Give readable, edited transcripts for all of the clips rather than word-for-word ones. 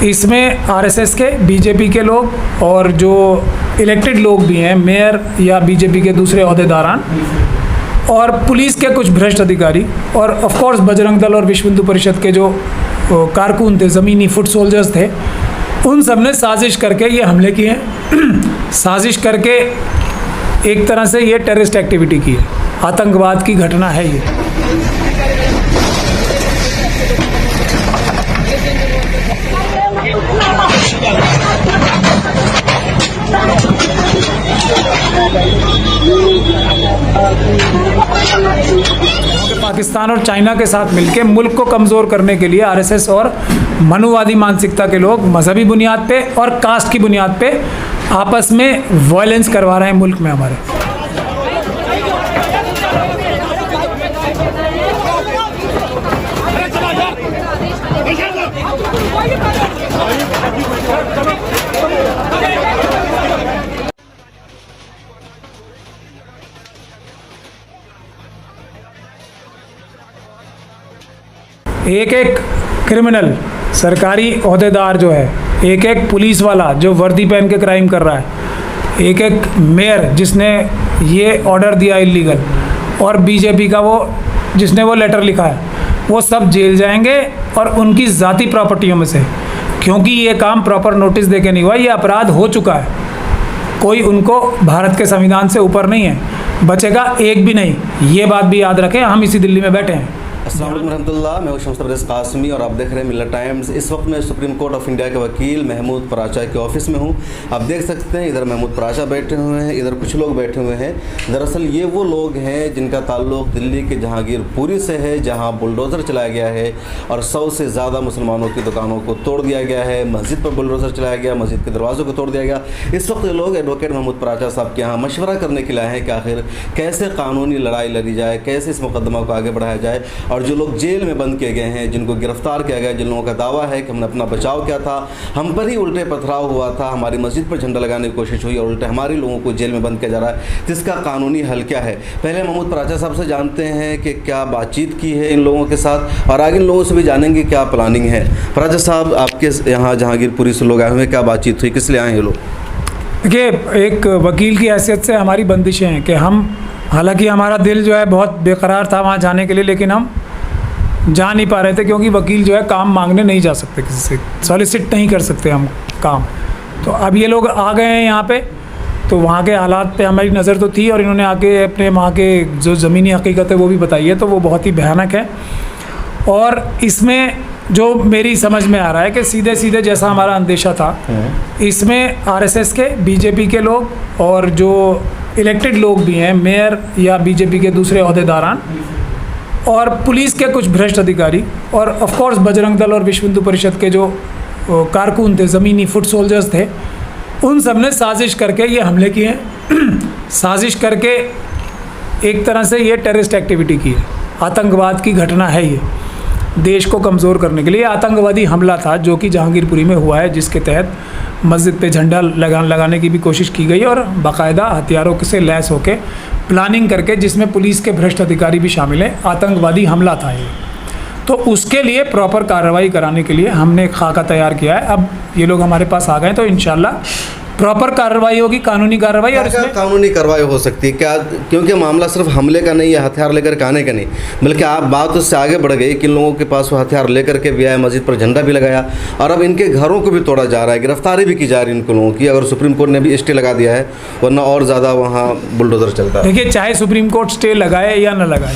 इसमें आरएसएस के, बीजेपी के लोग और जो इलेक्टेड लोग भी हैं, मेयर या बीजेपी के दूसरे अहदेदारान, और पुलिस के कुछ भ्रष्ट अधिकारी, और ऑफ कोर्स बजरंग दल और विश्व हिंदू परिषद के जो कारकुन थे, ज़मीनी फुट सोल्जर्स थे, उन सब ने साजिश करके ये हमले किए हैं। साजिश करके एक तरह से ये टेररिस्ट एक्टिविटी की है, आतंकवाद की घटना है ये। पाकिस्तान और चाइना के साथ मिलकर मुल्क को कमज़ोर करने के लिए आरएसएस और मनुवादी मानसिकता के लोग मजहबी बुनियाद पे और कास्ट की बुनियाद पे आपस में वायलेंस करवा रहे हैं मुल्क में हमारे। एक एक क्रिमिनल सरकारी ओहदेदार जो है, एक एक पुलिस वाला जो वर्दी पहन के क्राइम कर रहा है, एक एक मेयर जिसने ये ऑर्डर दिया इलीगल, और बीजेपी का वो जिसने वो लेटर लिखा है, वो सब जेल जाएंगे और उनकी ज़ाती प्रॉपर्टियों में से, क्योंकि ये काम प्रॉपर नोटिस देके नहीं हुआ, ये अपराध हो चुका है। कोई उनको भारत के संविधान से ऊपर नहीं है, बचेगा एक भी नहीं। ये बात भी याद रखें, हम इसी दिल्ली में बैठे हैं। अस्सलाम वालेकुम रहमतुल्लाह, मैं शम्स तबरेज़ कासमी और आप देख रहे हैं मिल्लत टाइम्स। इस वक्त मैं सुप्रीम कोर्ट ऑफ इंडिया के वकील महमूद पराचा के ऑफिस में हूं। आप देख सकते हैं इधर महमूद पराचा बैठे हुए हैं, इधर कुछ लोग बैठे हुए हैं। दरअसल ये वो लोग हैं जिनका ताल्लुक दिल्ली के जहांगीरपुरी से है, जहां बुलडोज़र चलाया गया है और 100 से ज़्यादा मुसलमानों की दुकानों को तोड़ दिया गया है। मस्जिद पर बुलडोज़र चलाया गया, मस्जिद के दरवाज़ों को तोड़ दिया गया। इस वक्त ये लोग एडवोकेट महमूद पराचा साहब के यहाँ मशवरा करने के लिए आए हैं कि आखिर कैसे कानूनी लड़ाई लड़ी जाए, कैसे इस मुकदमा को आगे बढ़ाया जाए, और जो लोग जेल में बंद किए गए हैं, जिनको गिरफ्तार किया गया, जिन लोगों का दावा है कि हमने अपना बचाव किया था, हम पर ही उल्टे पथराव हुआ था, हमारी मस्जिद पर झंडा लगाने की कोशिश हुई और उल्टे हमारे लोगों को जेल में बंद किया जा रहा है, जिसका कानूनी हल क्या है। पहले महमूद पराचा साहब से जानते हैं कि क्या बातचीत की है इन लोगों के साथ, और आगे इन लोगों से भी जानेंगे क्या प्लानिंग है। पराचा साहब, आपके यहाँ जहांगीरपुरी से लोग आए हुए हैं, क्या बातचीत हुई, किस लिए आए हैं ये लोग? देखिए, एक वकील की हैसियत से हमारी बंदिशें हैं कि हम, हालांकि हमारा दिल जो है बहुत बेकरार था वहाँ जाने के लिए, लेकिन हम जा नहीं पा रहे थे, क्योंकि वकील जो है काम मांगने नहीं जा सकते, किसी से सॉलिसिट नहीं कर सकते हम काम। तो अब ये लोग आ गए हैं यहाँ पे, तो वहाँ के हालात पे हमारी नज़र तो थी, और इन्होंने आके अपने वहाँ के जो ज़मीनी हकीकत है वो भी बताई है, तो वो बहुत ही भयानक है। और इसमें जो मेरी समझ में आ रहा है कि सीधे सीधे जैसा हमारा अंदेशा था, इसमें आरएसएस के, बीजेपी के लोग और जो इलेक्टेड लोग भी हैं, मेयर या बीजेपी के दूसरे अहदेदारान, और पुलिस के कुछ भ्रष्ट अधिकारी, और ऑफ कोर्स बजरंग दल और विश्व हिंदू परिषद के जो कारकुन थे, ज़मीनी फुट सोल्जर्स थे, उन सब ने साजिश करके ये हमले किए हैं। साजिश करके एक तरह से ये टेररिस्ट एक्टिविटी की है, आतंकवाद की घटना है ये, देश को कमज़ोर करने के लिए। आतंकवादी हमला था जो कि जहांगीरपुरी में हुआ है, जिसके तहत मस्जिद पे झंडा लगाने की भी कोशिश की गई, और बाकायदा हथियारों से लैस होकर प्लानिंग करके, जिसमें पुलिस के भ्रष्ट अधिकारी भी शामिल हैं, आतंकवादी हमला था ये। तो उसके लिए प्रॉपर कार्रवाई कराने के लिए हमने एक खाका तैयार किया है। अब ये लोग हमारे पास आ गए, तो इंशाल्लाह प्रॉपर कार्रवाई होगी, कानूनी कार्रवाई। और इसमें कानूनी कार्रवाई हो सकती है क्या? क्योंकि मामला सिर्फ हमले का नहीं है, हथियार लेकर के आने का नहीं, बल्कि आप बात उससे आगे बढ़ गई कि इन लोगों के पास वो हथियार लेकर के भी आए, मस्जिद पर झंडा भी लगाया, और अब इनके घरों को भी तोड़ा जा रहा है, गिरफ्तारी भी की जा रही है इन लोगों की। अगर सुप्रीम कोर्ट ने भी स्टे लगा दिया है, वरना और ज़्यादा वहाँ बुलडोज़र चलता है। देखिए, चाहे सुप्रीम कोर्ट स्टे लगाए या न लगाए,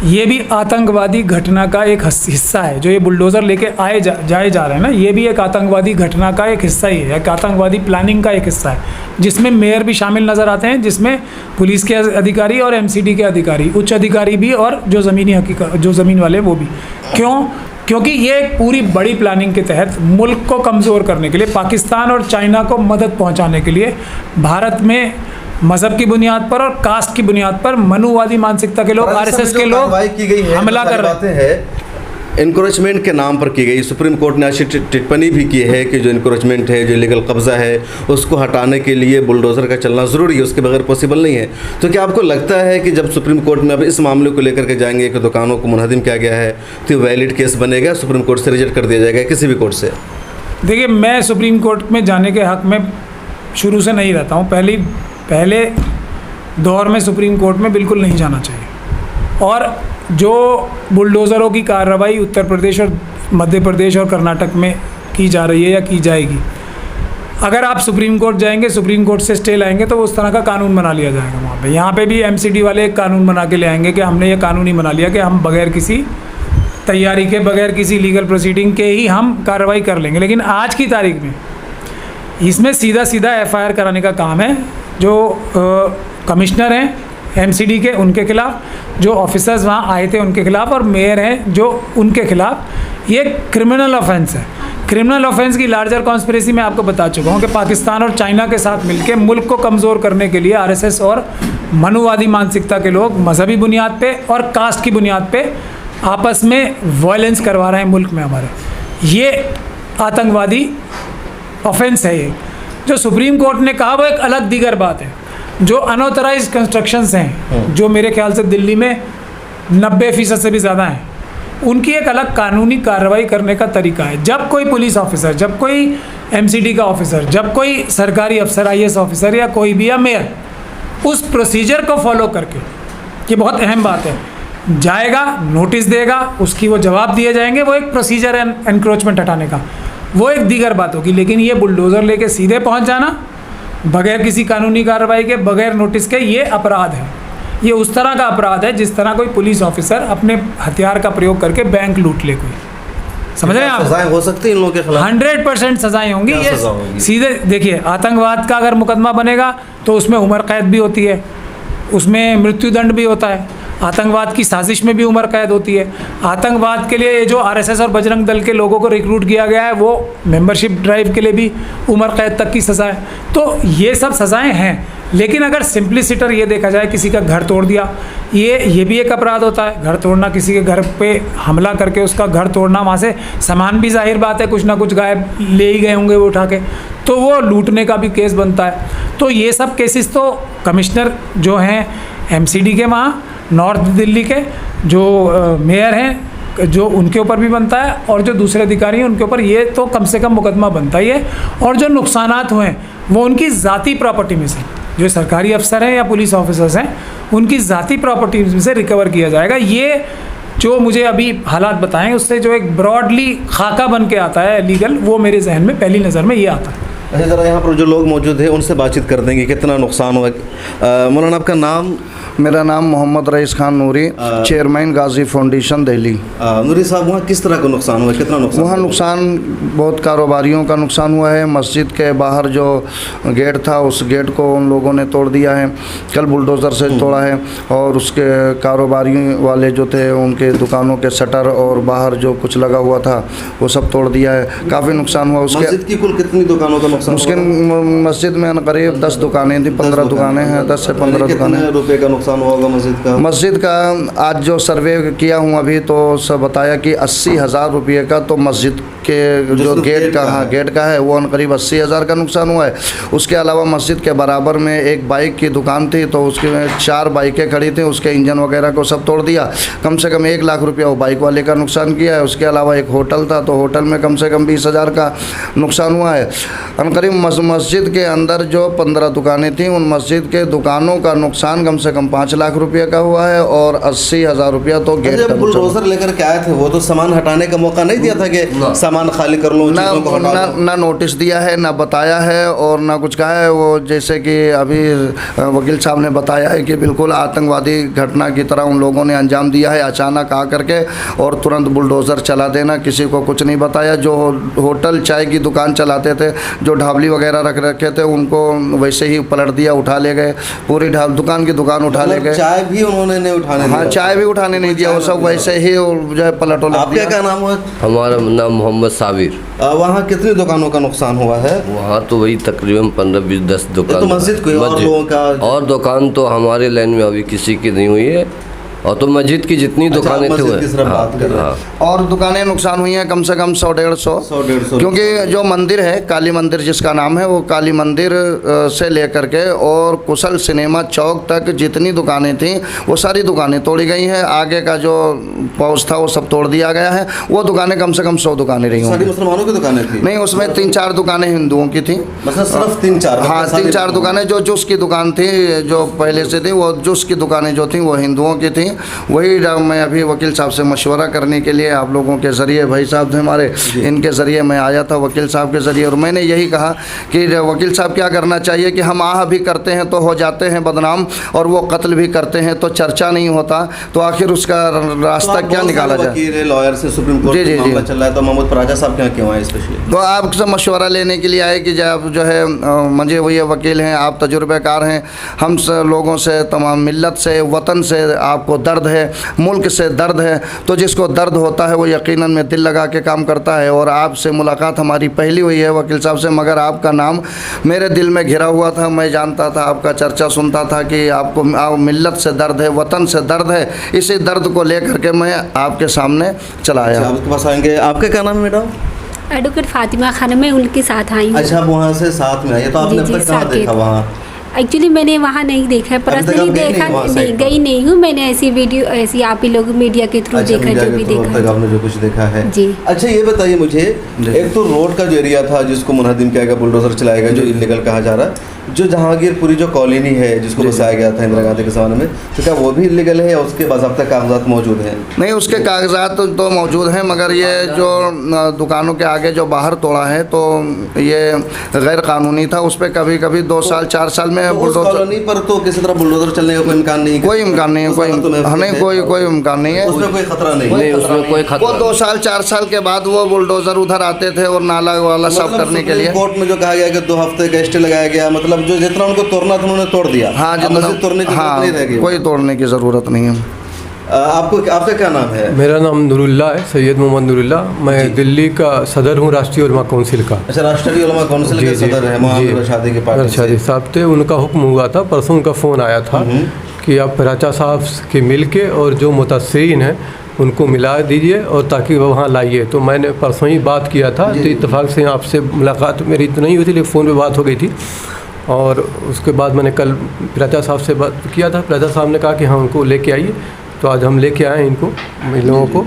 ये भी आतंकवादी घटना का एक हिस्सा है। जो ये बुलडोज़र लेके जाए जा रहे हैं ना, ये भी एक आतंकवादी घटना का एक हिस्सा ही है, एक आतंकवादी प्लानिंग का एक हिस्सा है, जिसमें मेयर भी शामिल नज़र आते हैं, जिसमें पुलिस के अधिकारी और एमसीडी के अधिकारी, उच्च अधिकारी भी, और जो ज़मीनी हकीकत, जो ज़मीन वाले वो भी। क्यों? क्योंकि ये एक पूरी बड़ी प्लानिंग के तहत मुल्क को कमज़ोर करने के लिए, पाकिस्तान और चाइना को मदद पहुँचाने के लिए, भारत में मज़हब की बुनियाद पर और कास्ट की बुनियाद पर मनुवादी मानसिकता के लोग, आरएसएस के लोग हमला कर रहे हैं। इनक्रोचमेंट के नाम पर की गई, सुप्रीम कोर्ट ने अच्छी टिप्पणी भी की है कि जो इनक्रोचमेंट है, जो लीगल कब्जा है, उसको हटाने के लिए बुलडोज़र का चलना ज़रूरी है, उसके बगैर पॉसिबल नहीं है। तो क्या आपको लगता है कि जब सुप्रीम कोर्ट में अब इस मामले को लेकर के जाएंगे कि दुकानों को मुनहदिम किया गया है, तो वैलिड केस बनेगा, सुप्रीम कोर्ट से रिजेक्ट कर दिया जाएगा किसी भी कोर्ट से? देखिए, मैं सुप्रीम कोर्ट में जाने के हक़ में शुरू से नहीं रहता हूँ। पहले दौर में सुप्रीम कोर्ट में बिल्कुल नहीं जाना चाहिए। और जो बुलडोज़रों की कार्रवाई उत्तर प्रदेश और मध्य प्रदेश और कर्नाटक में की जा रही है या की जाएगी, अगर आप सुप्रीम कोर्ट जाएंगे, सुप्रीम कोर्ट से स्टे लाएंगे, तो उस तरह का कानून बना लिया जाएगा वहाँ पे। यहाँ पे भी एमसीडी वाले एक कानून बना के ले आएंगे कि हमने ये कानून ही बना लिया कि हम बगैर किसी तैयारी के, बगैर किसी लीगल प्रोसीडिंग के ही हम कार्रवाई कर लेंगे। लेकिन आज की तारीख में इसमें सीधा सीधा एफआईआर कराने का काम है। जो कमिश्नर हैं एमसीडी के, उनके खिलाफ़, जो ऑफिसर्स वहाँ आए थे उनके खिलाफ़, और मेयर हैं जो उनके खिलाफ़, ये क्रिमिनल ऑफेंस है। क्रिमिनल ऑफेंस की लार्जर कॉन्स्पिरेसी मैं आपको बता चुका हूँ कि पाकिस्तान और चाइना के साथ मिलकर मुल्क को कमज़ोर करने के लिए आरएसएस और मनुवादी मानसिकता के लोग मजहबी बुनियाद पे और कास्ट की बुनियाद पे आपस में वायलेंस करवा रहे हैं मुल्क में हमारे। ये आतंकवादी ऑफेंस है। ये जो सुप्रीम कोर्ट ने कहा वो एक अलग दीगर बात है। जो अनऑथराइज कंस्ट्रक्शंस हैं, जो मेरे ख्याल से दिल्ली में 90% से भी ज़्यादा हैं, उनकी एक अलग कानूनी कार्रवाई करने का तरीका है। जब कोई पुलिस ऑफिसर, जब कोई एमसीडी का ऑफिसर, जब कोई सरकारी अफसर, आईएएस ऑफिसर या कोई भी, या मेयर, उस प्रोसीजर को फॉलो करके, ये बहुत अहम बात है, जाएगा, नोटिस देगा, उसकी वो जवाब दिए जाएंगे, वो एक प्रोसीजर है एनक्रोचमेंट हटाने का, वो एक दीगर बात होगी। लेकिन ये बुलडोज़र लेके सीधे पहुंच जाना बगैर किसी कानूनी कार्रवाई के, बगैर नोटिस के, ये अपराध है। ये उस तरह का अपराध है जिस तरह कोई पुलिस ऑफिसर अपने हथियार का प्रयोग करके बैंक लूट ले कोई। समझ रहे हैं आप? सजाएं हो सकती है इन लोगों के खिलाफ? 100% सजाएं होंगी। ये सीधे देखिए, आतंकवाद का अगर मुकदमा बनेगा तो उसमें उम्र कैद भी होती है, उसमें मृत्युदंड भी होता है। आतंकवाद की साजिश में भी उम्र कैद होती है। आतंकवाद के लिए जो आरएसएस और बजरंग दल के लोगों को रिक्रूट किया गया है, वो मेंबरशिप ड्राइव के लिए भी उम्र कैद तक की सज़ा है। तो ये सब सज़ाएं हैं। लेकिन अगर सिंपलिसिटर ये देखा जाए, किसी का घर तोड़ दिया, ये भी एक अपराध होता है। घर तोड़ना, किसी के घर पे हमला करके उसका घर तोड़ना, वहाँ से सामान भी ज़ाहिर बात है कुछ ना कुछ गायब ले ही गए होंगे वो उठा के, तो वो लूटने का भी केस बनता है। तो ये सब केसेस तो कमिश्नर जो हैं एमसीडी के, वहाँ नॉर्थ दिल्ली के जो मेयर हैं, जो उनके ऊपर भी बनता है, और जो दूसरे अधिकारी हैं उनके ऊपर ये तो कम से कम मुकदमा बनता ही है। और जो नुकसानात हुए वो उनकी ज़ाती प्रॉपर्टी में से, जो सरकारी अफसर हैं या पुलिस ऑफिसर्स हैं, उनकी ज़ाती प्रॉपर्टी में से रिकवर किया जाएगा। ये जो मुझे अभी हालात बताएं, उससे जो एक ब्रॉडली खाका बन के आता है लीगल, वो मेरे जहन में पहली नज़र में ये आता है। अच्छा, ज़रा यहाँ पर जो लोग मौजूद हैं उनसे बातचीत कर देंगे, कितना नुकसान हुआ। मौलाना, आपका नाम? मेरा नाम मोहम्मद रईस खान नूरी, चेयरमैन गाजी फाउंडेशन दिल्ली। नूरी साहब, वहाँ किस तरह का नुकसान हुआ, कितना नुकसान? वहाँ नुकसान बहुत कारोबारियों का नुकसान हुआ है। मस्जिद के बाहर जो गेट था, उस गेट को उन लोगों ने तोड़ दिया है, कल बुलडोज़र से तोड़ा है। और उसके कारोबारी वाले जो थे, उनके दुकानों के शटर और बाहर जो कुछ लगा हुआ था वो सब तोड़ दिया है। काफ़ी नुकसान हुआ। उसके मस्जिद की कुल कितनी दुकानों का नुकसान? उसके मस्जिद में करीब 10 दुकानें थी, 15 दुकानें हैं, 10 से 15 दुकानें। रुपये का नुकसान होगा मस्जिद का? आज जो सर्वे किया हूँ अभी, तो सब बताया कि 80,000 रुपये का तो मस्जिद के जो गेट का है वो करीब 80,000 का नुकसान हुआ है। उसके अलावा मस्जिद के बराबर में एक बाइक की दुकान थी, तो उसके में 4 बाइकें खड़ी थी, उसके इंजन वगैरह को सब तोड़ दिया। कम से कम 1 लाख रुपया वो बाइक वाले का नुकसान किया है। उसके अलावा एक होटल था, तो होटल में कम से कम 20,000 का नुकसान हुआ है। करीब मस्जिद के अंदर जो 15 दुकानें थीं, उन मस्जिद के दुकानों का नुकसान कम से कम 5 लाख रुपये का हुआ है, और 80,000 रुपया तो गेट का। बुलडोजर लेकर के आए थे, वो तो सामान हटाने का मौका नहीं दिया था कि सामान खाली कर लो, ना नोटिस दिया है, ना बताया है, और ना कुछ कहा है। वो जैसे कि अभी वकील साहब ने बताया है कि बिल्कुल आतंकवादी घटना की तरह उन लोगों ने अंजाम दिया है, अचानक आ करके और तुरंत बुलडोज़र चला देना, किसी को कुछ नहीं बताया। जो होटल चाय की दुकान चलाते थे, जो ढाबली वगैरह रख रखे थे, उनको वैसे ही पलट दिया, उठा ले गए, पूरी दुकान की दुकान उठा ले गए। चाय भी उन्होंने नहीं उठाने दिया? हाँ, चाय भी उठाने नहीं दिया, वो सब वैसे ही जो है पलटो। आपका क्या नाम है? हमारा नाम मोहम्मद साबिर। वहाँ कितनी दुकानों का नुकसान हुआ है? वहाँ तो वही तकरीबन 15-20-10 दुकान। तो मस्जिद कोई और लोगों का? और दुकान तो हमारे लाइन में अभी किसी की नहीं हुई है, और तो मस्जिद की जितनी दुकानें थी मस्जिद की सिर्फ बात कर रहे हैं। और दुकानें नुकसान हुई हैं कम से कम 100-150, क्योंकि जो मंदिर है काली मंदिर जिसका नाम है, वो काली मंदिर से लेकर के और कुशल सिनेमा चौक तक जितनी दुकानें थीं वो सारी दुकानें तोड़ी गई हैं। आगे का जो पौष था वो सब तोड़ दिया गया है। वो दुकानें कम से कम 100 दुकानें रही सारी होंगी। मुसलमानों की दुकानें थी? नहीं, उसमें 3-4 दुकानें हिंदुओं की थी। मतलब सिर्फ 3-4? हाँ, 3-4 दुकानें। जो जूस की दुकान थी जो पहले से थी, वो जूस की दुकानें जो थी वो हिंदुओं की थी। वही मैं अभी वकील साहब से मशवरा करने के लिए आप लोगों के ज़रिए, भाई साहब थे हमारे, इनके ज़रिए मैं आया था वकील साहब के ज़रिए, और मैंने यही कहा कि वकील साहब क्या करना चाहिए कि हम आह भी करते हैं तो हो जाते हैं बदनाम, और वो कत्ल भी करते हैं तो चर्चा नहीं होता, तो आखिर उसका रास्ता क्या निकाला जाए। वकील लॉयर से सुप्रीम कोर्ट में मामला चल रहा है, तो महमूद पराचा साहब क्या क्यों आए स्पेशली? तो आपसे मशवरा लेने के लिए आए कि जब जो है मुझे वही वकील हैं, आप तजुर्बेकार हैं, हम लोगों से, तमाम मिल्लत से, वतन से आपको दर्द है, मुल्क से दर्द है, तो जिसको दर्द होता है वो यकीनन में दिल लगा के काम करता है। और आपसे मुलाकात हमारी पहली हुई है वकील साहब से, मगर आपका नाम मेरे दिल में घिरा हुआ था। मैं जानता था, आपका चर्चा सुनता था कि आपको मिल्लत से दर्द है, वतन से दर्द है। इसी दर्द को लेकर के मैं आपके सामने चला आया। आपके पास आएंगे। आपका क्या नाम है मैडम? एडवोकेट फातिमा खान, मैं उनके साथ आई हूँ। अच्छा, आप वहाँ से साथ में आए, तो आपने अब तक कहाँ देखा वहाँ? एक्चुअली मैंने वहाँ नहीं देखा, पर्सनली देखा नहीं, गई नहीं हूँ मैंने। ऐसी वीडियो, ऐसी आप ही लोग मीडिया के थ्रू देखा, जो भी देखा आपने जो कुछ देखा है जी। अच्छा, ये बताइए मुझे, एक तो रोड का जो एरिया था जिसको मुनहदिम किया गया, बुलडोजर चलाएगा, जो इलीगल कहा जा रहा है, जो जहांगीरपुरी जो कॉलोनी है जिसको बसाया गया था इंदिरा गांधी के ज़माने में, तो क्या वो भी इलीगल है या उसके बाज़ाब्ता कागजात मौजूद हैं? नहीं, उसके कागजात तो मौजूद हैं, मगर ये जो दुकानों के आगे जो बाहर तोड़ा है तो ये गैर कानूनी था। उस पर कभी कभी 2 साल 4 साल में कॉलोनी पर तो किसी तरह बुलडोजर चलने का कोई इम्कान नहीं? कोई इम्कान नहीं है, कोई इम्कान नहीं है, उसमें कोई खतरा नहीं? नहीं, उसमें कोई वो खतरा 2 साल 4 साल के बाद वो बुलडोजर उधर आते थे और नाला वाला साफ करने के लिए। कोर्ट में जो कहा गया कि 2 हफ्ते का स्टे लगाया गया, मतलब जो जितना उनको तोड़ना था उन्होंने तोड़ दिया। हाँ, तोड़ने की हाँ, नहीं रहेगी, कोई तोड़ने की ज़रूरत नहीं है। आपका क्या नाम है? मेरा नाम नूरुल्लाह है, सैयद मोहम्मद नूरुल्लाह। मैं दिल्ली का सदर हूँ, राष्ट्रीय उलमा काउंसिल का। अच्छा, राष्ट्रीय उलमा काउंसिल के सदर है। मोहम्मद शादी के पार्टी शादी साहब थे, उनका हुक्म हुआ था, परसों उनका फ़ोन आया था कि आप पराचा साहब के मिल के और जो मुतासरीन हैं उनको मिला दीजिए और ताकि वो वहाँ लाइए। तो मैंने परसों ही बात किया था, तो इत्तेफाक से आपसे मुलाकात मेरी तो नहीं हुई थी, लेकिन फ़ोन पे बात हो गई थी। और उसके बाद मैंने कल पराचा साहब से बात किया था। पराचा साहब ने कहा कि हाँ, उनको लेके आइए, तो आज हम लेके आए इनको, इन लोगों को।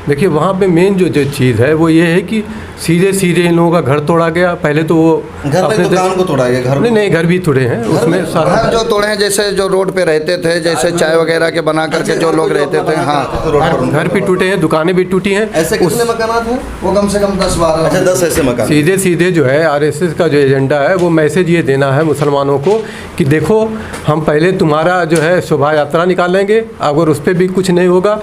देखिए, वहाँ पे मेन जो चीज़ है वो ये है कि सीधे इन लोगों का घर तोड़ा गया। पहले तो वो घर में दुकान को तोड़ा गया, घर नहीं, घर भी तोड़े हैं उसमें सारा। घर जो तोड़े हैं, जैसे जो रोड पे रहते थे, जैसे चाय वगैरह के बना करके जो लोग रहते थे, हाँ, घर भी टूटे हैं, दुकानें भी टूटी हैं। ऐसे कितने मकानात हैं? वो कम से कम 10-12। अच्छा, 10 ऐसे मकान। सीधे जो है आरएसएस का जो एजेंडा है वो मैसेज ये देना है मुसलमानों को कि देखो, हम पहले तुम्हारा जो है शोभा यात्रा निकालेंगे, अगर उस पर भी कुछ नहीं होगा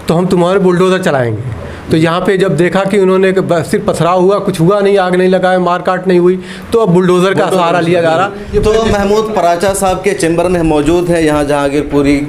तो हम तुम्हारे बुलडोज़र चलाएंगे। तो यहाँ पे जब देखा कि उन्होंने सिर्फ पथराव हुआ, कुछ हुआ नहीं, आग नहीं लगाए, मार काट नहीं हुई, तो अब बुलडोज़र का सहारा लिया जा रहा। तो महमूद पराचा साहब के चैम्बर में मौजूद है यहाँ जहांगीरपुरी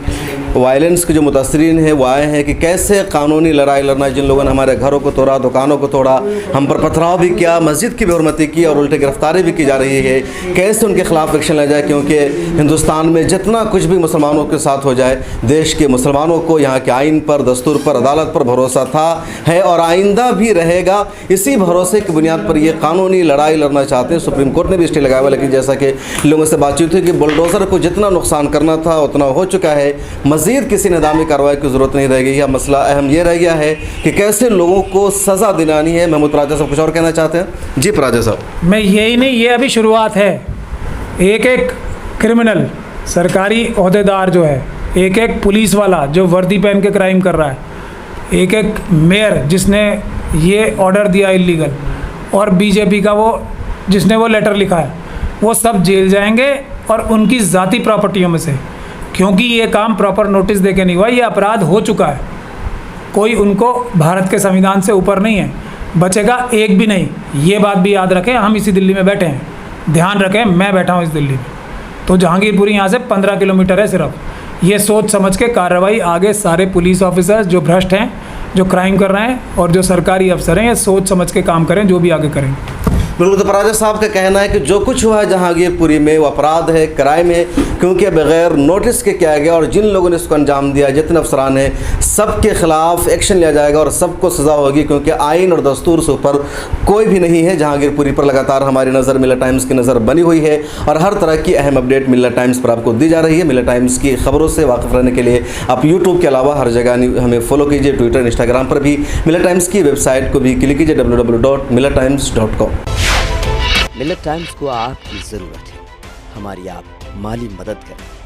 वायलेंस के जो मुतासरीन हैं वो आए हैं कि कैसे कानूनी लड़ाई लड़ना, जिन लोगों ने हमारे घरों को तोड़ा, दुकानों को तोड़ा, हम पर पथराव भी किया, मस्जिद की बेहरमती की और उल्टे गिरफ्तारी भी की जा रही है, कैसे उनके खिलाफ एक्शन लिया जाए। क्योंकि हिंदुस्तान में जितना कुछ भी मुसलमानों के साथ हो जाए, देश के मुसलमानों को यहाँ के आइन पर, दस्तूर पर, अदालत पर भरोसा था, है और आइंदा भी रहेगा। इसी भरोसे की बुनियाद पर ये कानूनी लड़ाई लड़ना चाहते हैं। सुप्रीम कोर्ट ने भी स्टे लगाया हुआ, लेकिन जैसा कि लोगों से बातचीत हुई कि बुलडोज़र को जितना नुकसान करना था उतना हो चुका है, मज़ीद किसी निदामी कार्रवाई की ज़रूरत नहीं रहेगी। यह मसला अहम ये रह गया है कि कैसे लोगों को सज़ा दिलानी है। महमूद पराचा साहब कुछ और कहना चाहते हैं? जी पराचा साहब। मैं यही नहीं, ये अभी शुरुआत है। एक क्रिमिनल सरकारी ओहदेदार जो है, एक पुलिस वाला जो वर्दी पहन के क्राइम कर रहा है, एक मेयर जिसने ये ऑर्डर दिया इलीगल, और बीजेपी का वो जिसने वो लेटर लिखा है, वो सब जेल जाएंगे और उनकी ज़ाती प्रॉपर्टियों में से, क्योंकि ये काम प्रॉपर नोटिस देके नहीं हुआ, ये अपराध हो चुका है। कोई उनको भारत के संविधान से ऊपर नहीं है, बचेगा एक भी नहीं। ये बात भी याद रखें, हम इसी दिल्ली में बैठे हैं, ध्यान रखें, मैं बैठा हूँ इस दिल्ली में, तो जहांगीरपुरी यहाँ से 15 किलोमीटर है सिर्फ। ये सोच समझ के कार्रवाई आगे सारे पुलिस ऑफिसर्स जो भ्रष्ट हैं, जो क्राइम कर रहे हैं, और जो सरकारी अफसर हैं, ये सोच समझ के काम करें, जो भी आगे करें। बिल्कुल, तो पराजा साहब का कहना है कि जो कुछ हुआ है जहांगीरपुरी में वो अपराध है, क्राइम है, क्योंकि बगैर नोटिस के किया गया और जिन लोगों ने इसको अंजाम दिया, जितने अफसरान हैं, सबके खिलाफ एक्शन लिया जाएगा और सबको सज़ा होगी, क्योंकि आइन और दस्तूर से ऊपर कोई भी नहीं है। जहांगीरपुरी पर लगातार हमारी नज़र, मिलत टाइम्स की नज़र बनी हुई है और हर तरह की अहम अपडेट मिलत टाइम्स पर आपको दी जा रही है। मिलत टाइम्स की खबरों से वाकिफ़ रहने के लिए आप यूट्यूब के अलावा हर जगह हमें फॉलो कीजिए, ट्विटर, इंस्टाग्राम पर भी। मिलत टाइम्स की वेबसाइट को भी क्लिक कीजिए www.millertimes.com। मिलत टाइम्स को आपकी ज़रूरत है, हमारी आप माली मदद करें।